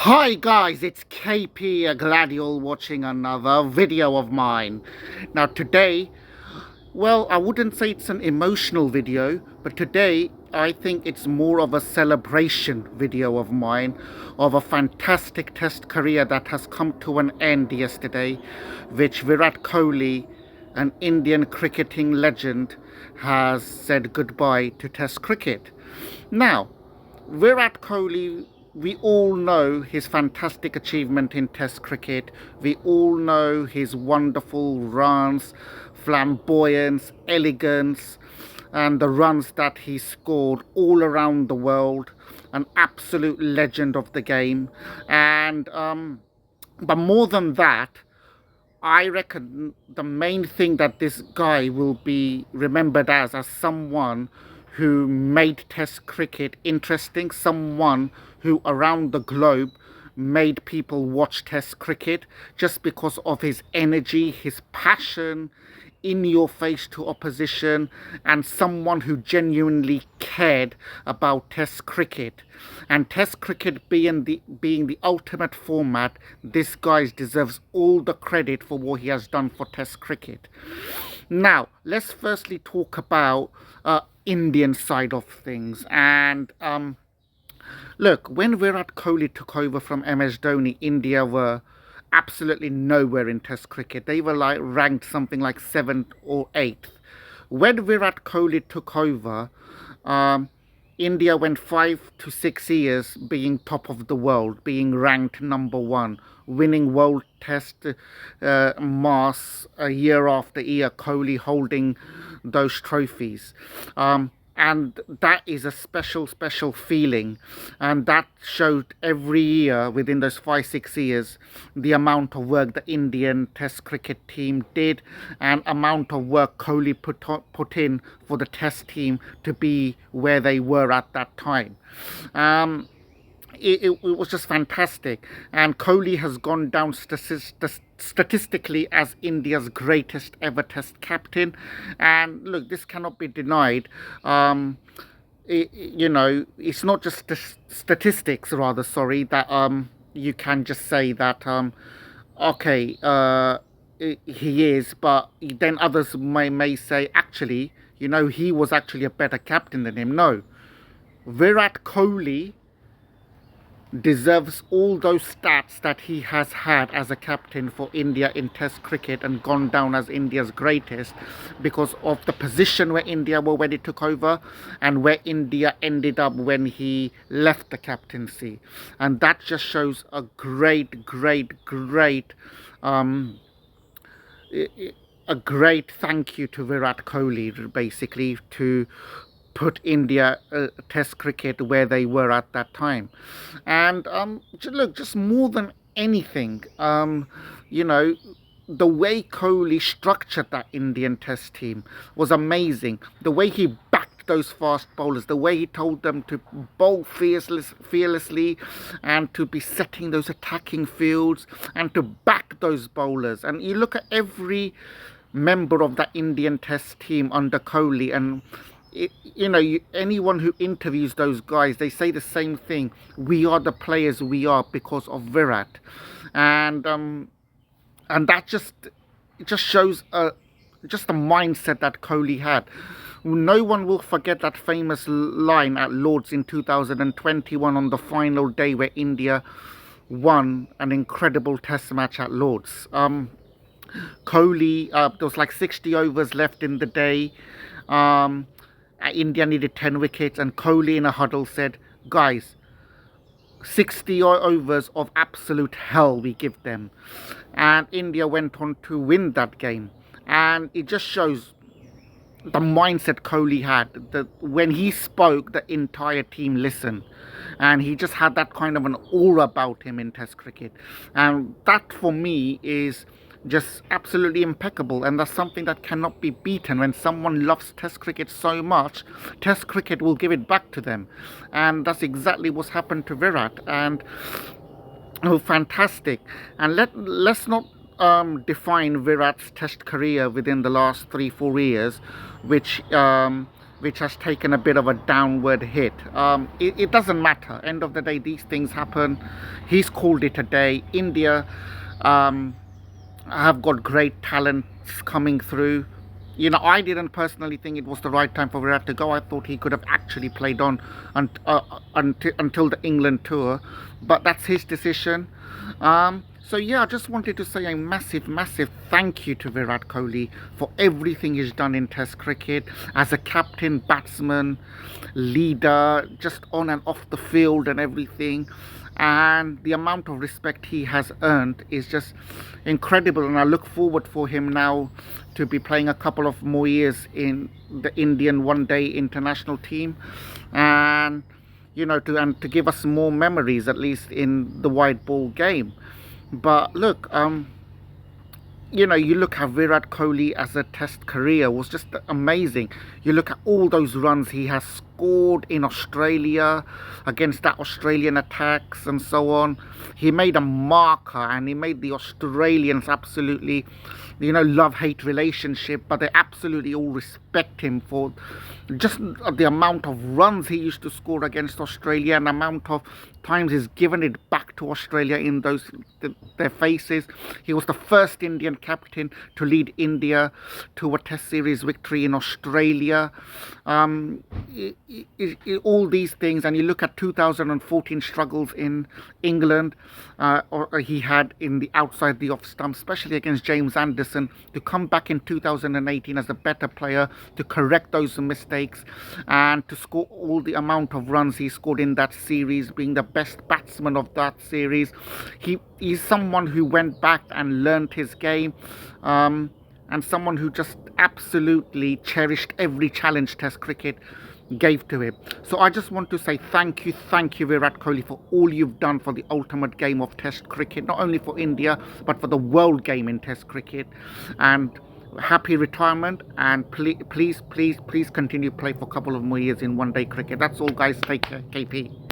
Hi guys, it's KP. Glad you're all watching another video of mine. Now today, well, I wouldn't say it's an emotional video, but today I think it's more of a celebration video of mine of a fantastic test career that has come to an end yesterday, which Virat Kohli, an Indian cricketing legend, has said goodbye to test cricket. Now, Virat Kohli, we all know his fantastic achievement in Test cricket. We all know his wonderful runs, flamboyance, elegance, and the runs that he scored all around the world. An absolute legend of the game. But more than that, I reckon the main thing that this guy will be remembered as someone who made Test cricket interesting, someone who around the globe made people watch Test cricket just because of his energy, his passion, in your face to opposition, and someone who genuinely cared about Test cricket. And Test cricket being the ultimate format, this guy deserves all the credit for what he has done for Test cricket. Now, let's firstly talk about Indian side of things. And look, when Virat Kohli took over from MS Dhoni, India were absolutely nowhere in Test cricket. They were like ranked something like seventh or eighth. When Virat Kohli took over, um, India went 5 to 6 years being top of the world, being ranked number one, winning World Test mass year after year. Kohli holding those trophies. And that is a special feeling, and that showed every year within those 5 6 years the amount of work the Indian Test cricket team did and amount of work Kohli put in for the Test team to be where they were at that time. um, it was just fantastic. And Kohli has gone down statistically as India's greatest ever Test captain. And look, this cannot be denied. It's not just statistics, rather, sorry, that you can just say that, okay, he is, but then others may say, actually, he was actually a better captain than him. No. Virat Kohli deserves all those stats that he has had as a captain for India in Test cricket and gone down as India's greatest because of the position where India were when he took over and where India ended up when he left the captaincy. And that just shows a um, a great thank you to Virat Kohli, basically, to put India Test cricket where they were at that time. And look, just more than anything, you know, the way Kohli structured that Indian Test team was amazing. The way he backed those fast bowlers, the way he told them to bowl fearlessly and to be setting those attacking fields and to back those bowlers. And you look at every member of that Indian Test team under Kohli, and anyone who interviews those guys, they say the same thing. We are the players we are because of Virat. And that just shows just the mindset that Kohli had. No one will forget that famous line at Lord's in 2021 on the final day where India won an incredible Test match at Lord's. Kohli, there was like 60 overs left in the day. India needed 10 wickets, and Kohli in a huddle said, guys, 60 overs of absolute hell we give them. And India went on to win that game. And it just shows the mindset Kohli had, that when he spoke, the entire team listened. And he just had that kind of an aura about him in Test cricket. And that, for me, is just absolutely impeccable, and that's something that cannot be beaten. When someone loves Test cricket so much, Test cricket will give it back to them, and that's exactly what's happened to Virat. And oh, fantastic. And let's not define Virat's Test career within the last 3 4 years, which which has taken a bit of a downward hit. It doesn't matter. End of the day, these things happen. He's called it a day. India um, have got great talents coming through. You know, I didn't personally think it was the right time for Virat to go. I thought he could have actually played on until the England tour, but that's his decision. So yeah, I just wanted to say a massive, massive thank you to Virat Kohli for everything he's done in Test cricket as a captain, batsman, leader, just on and off the field and everything. And the amount of respect he has earned is just incredible, and I look forward for him now to be playing a couple of more years in the Indian one day international team, and to give us more memories, at least in the white ball game. But look, you look at Virat Kohli as a test career was just amazing. You look at all those runs he has scored in Australia against that Australian attacks and so on. He made a marker, and he made the Australians absolutely, love-hate relationship, but they absolutely all respect him for just the amount of runs he used to score against Australia and the amount of times he's given it back to Australia in their faces. He was the first Indian captain to lead India to a Test series victory in Australia. All these things, and you look at 2014 struggles in England, or he had in the outside the off stump, especially against James Anderson, to come back in 2018 as a better player, to correct those mistakes, and to score all the amount of runs he scored in that series, being the best batsman of that series. He's someone who went back and learned his game, and someone who just absolutely cherished every challenge Test cricket gave to him. So I just want to say thank you, Virat Kohli, for all you've done for the ultimate game of Test cricket, not only for India but for the world game in Test cricket. And happy retirement, and please continue play for a couple of more years in one day cricket. That's all, guys. Take care. KP.